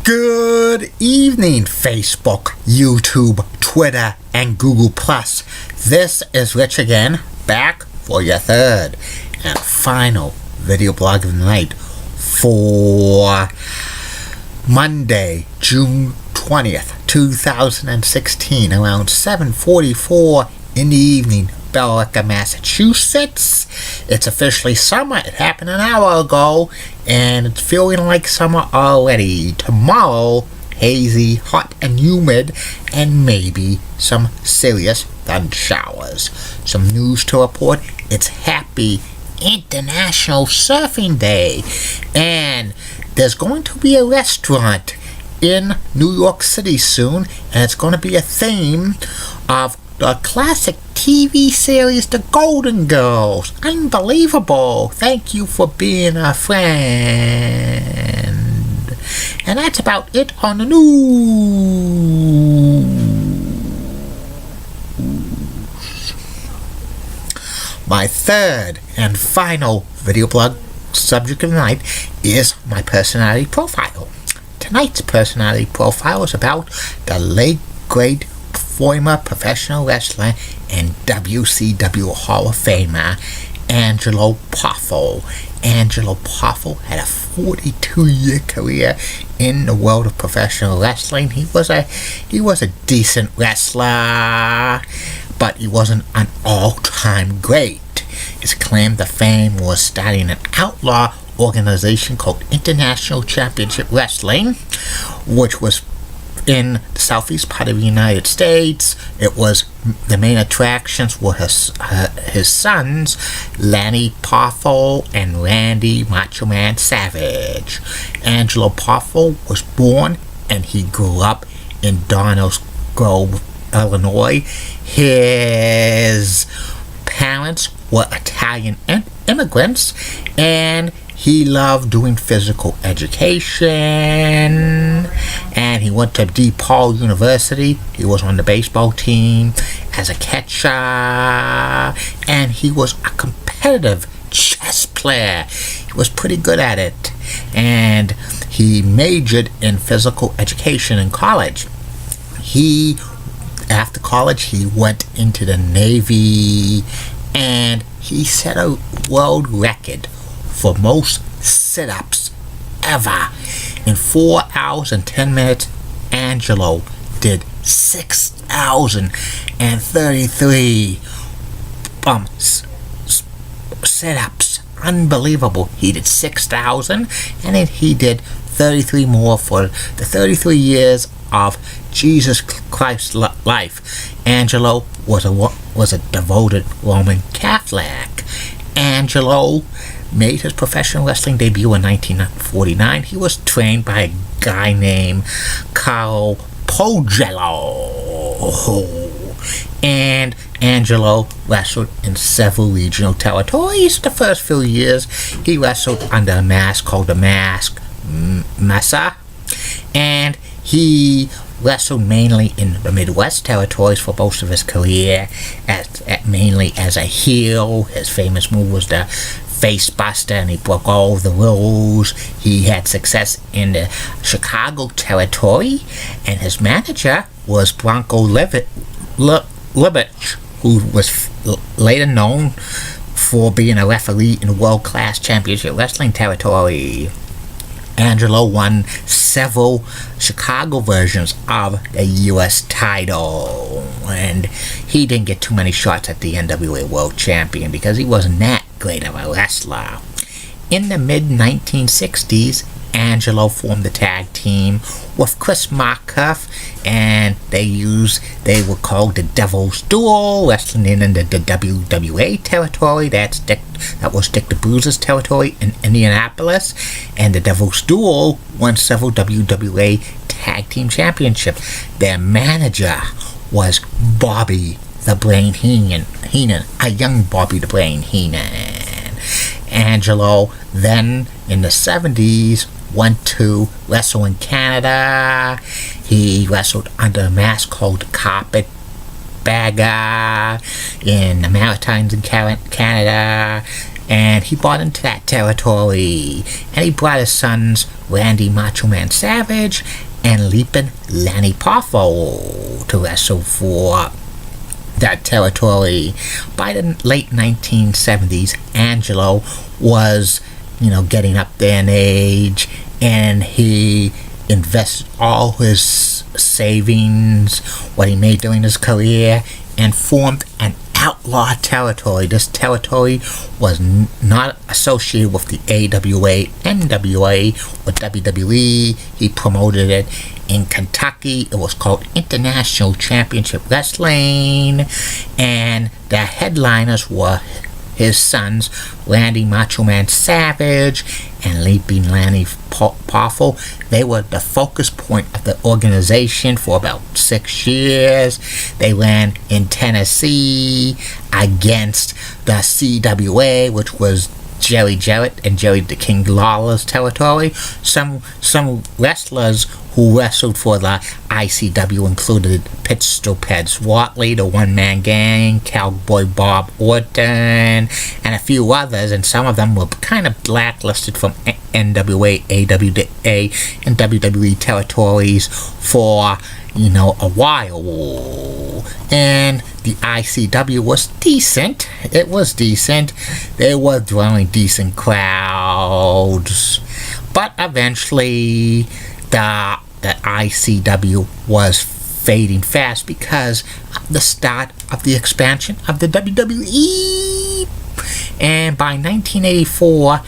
Good evening, Facebook, YouTube, Twitter, and Google+. This is Rich again, back for your third and final video blog of the night for Monday, June 20th, 2016, around 7:44 in the evening, Billerica, Massachusetts. It's officially summer. It happened an hour ago, and it's feeling like summer already. Tomorrow, hazy, hot, and humid, and maybe some serious thunderstorms showers. Some news to report. It's Happy International Surfing Day, and there's going to be a restaurant in New York City soon, and it's going to be a theme of the classic TV series The Golden Girls. Unbelievable. Thank you for being a friend. And that's about it on the news. My third and final video blog subject of the night is my personality profile. Tonight's personality profile is about the late great former professional wrestler and WCW Hall of Famer Angelo Poffo. Angelo Poffo had a 42-year career in the world of professional wrestling. He was a decent wrestler, but he wasn't an all-time great. His claim to fame was starting an outlaw organization called International Championship Wrestling, which was in the southeast part of the United States. It was the main attractions were his sons, Lanny Poffo and Randy Macho Man Savage. Angelo Poffo was born and he grew up in Downers Grove, Illinois. His parents were Italian immigrants, and he loved doing physical education, and he went to DePaul University. He was on the baseball team as a catcher, and he was a competitive chess player. He was pretty good at it, and he majored in physical education in college. After college, he went into the Navy, and he set a world record for most sit-ups ever. In 4 hours and 10 minutes, Angelo did 6,033 sit-ups. Unbelievable. He did 6,000, and then he did 33 more for the 33 years of Jesus Christ's life. Angelo was a devoted Roman Catholic. Angelo made his professional wrestling debut in 1949. He was trained by a guy named Carlo Pogello. And Angelo wrestled in several regional territories. The first few years, he wrestled under a mask called the Mask Mesa. And he wrestled mainly in the Midwest territories for most of his career, mainly as a heel. His famous move was the face buster, and he broke all the rules. He had success in the Chicago territory, and his manager was Bronco Libich, who was later known for being a referee in the World-Class Championship Wrestling territory. Angelo won several Chicago versions of the U.S. title, and he didn't get too many shots at the NWA World Champion because he wasn't that great of a wrestler. In the mid-1960s, Angelo formed a tag team with Chris Markoff, and they were called the Devil's Duel, wrestling in the WWA territory. That was Dick the Bruiser's territory in Indianapolis, and the Devil's Duel won several WWA Tag Team Championships. Their manager was Bobby the Brain Heenan, a young Bobby the Brain Heenan. Angelo then, in the 70s, went to wrestle in Canada. He wrestled under a mask called Carpetbagger in the Maritimes in Canada. and he bought into that territory, and he brought his sons Randy Macho Man Savage and Leapin' Lanny Poffo to wrestle for that territory. By the late 1970s, Angelo was, getting up there in age, and he invested all his savings, what he made during his career, and formed an outlaw territory. This territory was not associated with the AWA, NWA, or WWE. He promoted it in Kentucky. It was called International Championship Wrestling, and the headliners were his sons, Randy Macho Man Savage and Leaping Lanny Poffo. They were the focus point of the organization for about 6 years. They ran in Tennessee against the CWA, which was Jerry Jarrett and Jerry the King Lawler's territory. Some wrestlers who wrestled for the ICW included Pistol Peds Watley, the One-Man Gang, Cowboy Bob Orton, and a few others, and some of them were kind of blacklisted from NWA, AWA, and WWE territories for, a while. And the ICW was decent. It was decent. They were drawing decent crowds. But eventually, the ICW was fading fast because of the start of the expansion of the WWE. And by 1984,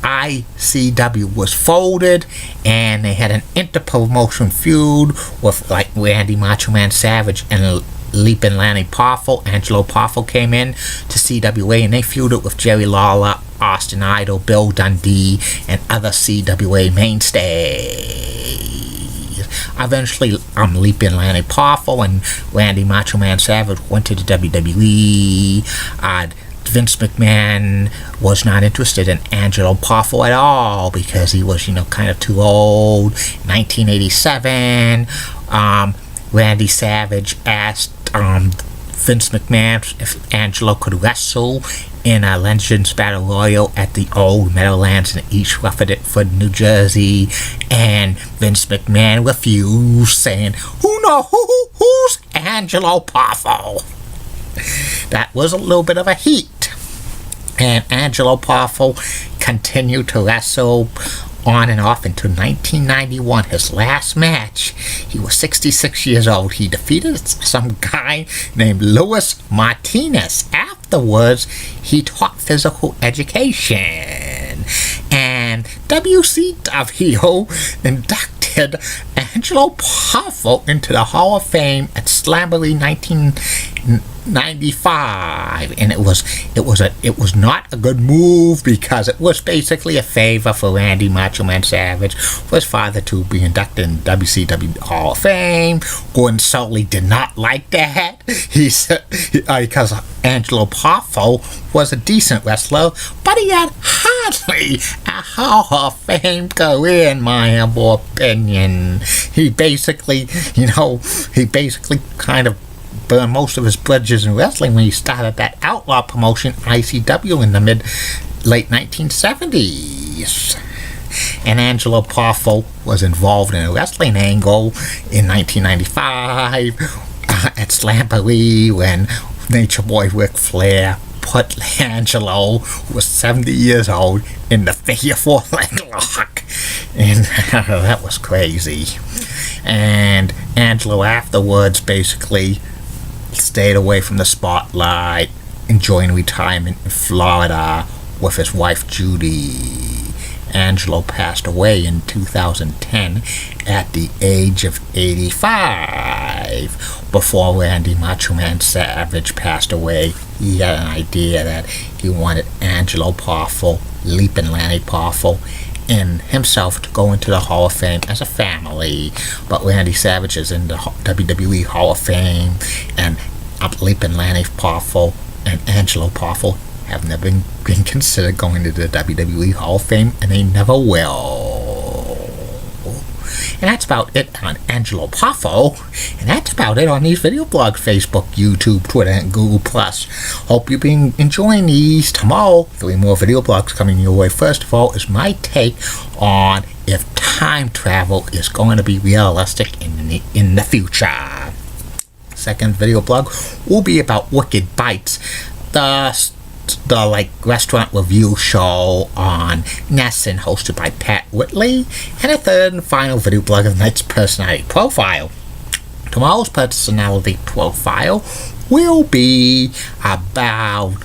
ICW was folded, and they had an inter-promotion feud with Randy Macho Man Savage and Leapin' Lanny Poffo. Angelo Poffo came in to CWA, and they feuded with Jerry Lawler, Austin Idol, Bill Dundee, and other CWA mainstays. Eventually, Leapin' Lanny Poffo and Randy Macho Man Savage went to the WWE. Vince McMahon was not interested in Angelo Poffo at all because he was, kind of too old. 1987, Randy Savage asked Vince McMahon if Angelo could wrestle in a Legends Battle Royal at the old Meadowlands in East Rutherford, New Jersey, and Vince McMahon refused, saying, who's Angelo Poffo? That was a little bit of a heat. And Angelo Poffo continued to wrestle on and off until 1991, his last match. He was 66 years old. He defeated some guy named Luis Martinez. Afterwards, he taught physical education. And WCW inducted Angelo Poffo into the Hall of Fame at Slamboree 1995, and it was not a good move because it was basically a favor for Randy Macho Man Savage for his father to be inducted in WCW Hall of Fame. Gordon Solie did not like that. He said because Angelo Poffo was a decent wrestler, but he had hardly a Hall of Fame career, in my humble opinion. He basically kind of burned most of his bridges in wrestling when he started that outlaw promotion, ICW, in the late 1970s. And Angelo Poffo was involved in a wrestling angle in 1995 at Slamboree when Nature Boy Ric Flair put Angelo, who was 70 years old, in the figure 4 leg lock. And that was crazy. And Angelo afterwards basically stayed away from the spotlight, enjoying retirement in Florida with his wife Judy. Angelo passed away in 2010 at the age of 85. Before Randy Macho Man Savage passed away, he had an idea that he wanted Angelo Poffo, Leapin' Lanny Poffo, and himself to go into the Hall of Fame as a family. But Randy Savage is in the WWE Hall of Fame, and Leapin' Lanny Poffo and Angelo Poffo have never been considered going to the WWE Hall of Fame, and they never will. And that's about it on Angelo Poffo. And that's about it on these video blogs, Facebook, YouTube, Twitter, and Google+. Hope you've been enjoying these. Tomorrow, 3 more video blogs coming your way. First of all is my take on if time travel is going to be realistic in the future. Second video blog will be about Wicked Bites, the restaurant review show on Nessun hosted by Pat Whitley. And a third and final video blog of the night's personality profile. Tomorrow's personality profile will be about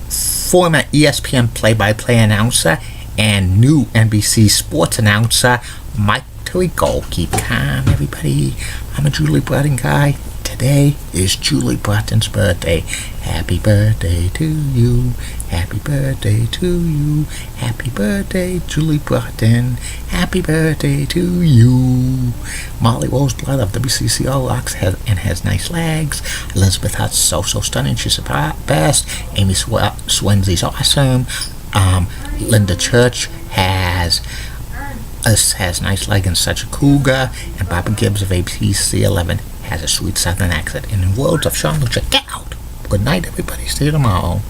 former ESPN play-by-play announcer and new NBC sports announcer Mike Tirico. Keep calm, everybody. I'm a Julie Broughton guy. Today is Julie Broughton's birthday. Happy birthday to you. Happy birthday to you. Happy birthday, Julie Broughton. Happy birthday to you. Molly Roseblood of WCCO rocks and has nice legs. Elizabeth Hutt's so stunning. She's the best. Amy Swensey's awesome. Linda Church has nice legs and such a cougar. And Barbara Gibbs of APC11 has a sweet southern accent. And in the words of Sean Lucia, get out. Good night, everybody. See you tomorrow.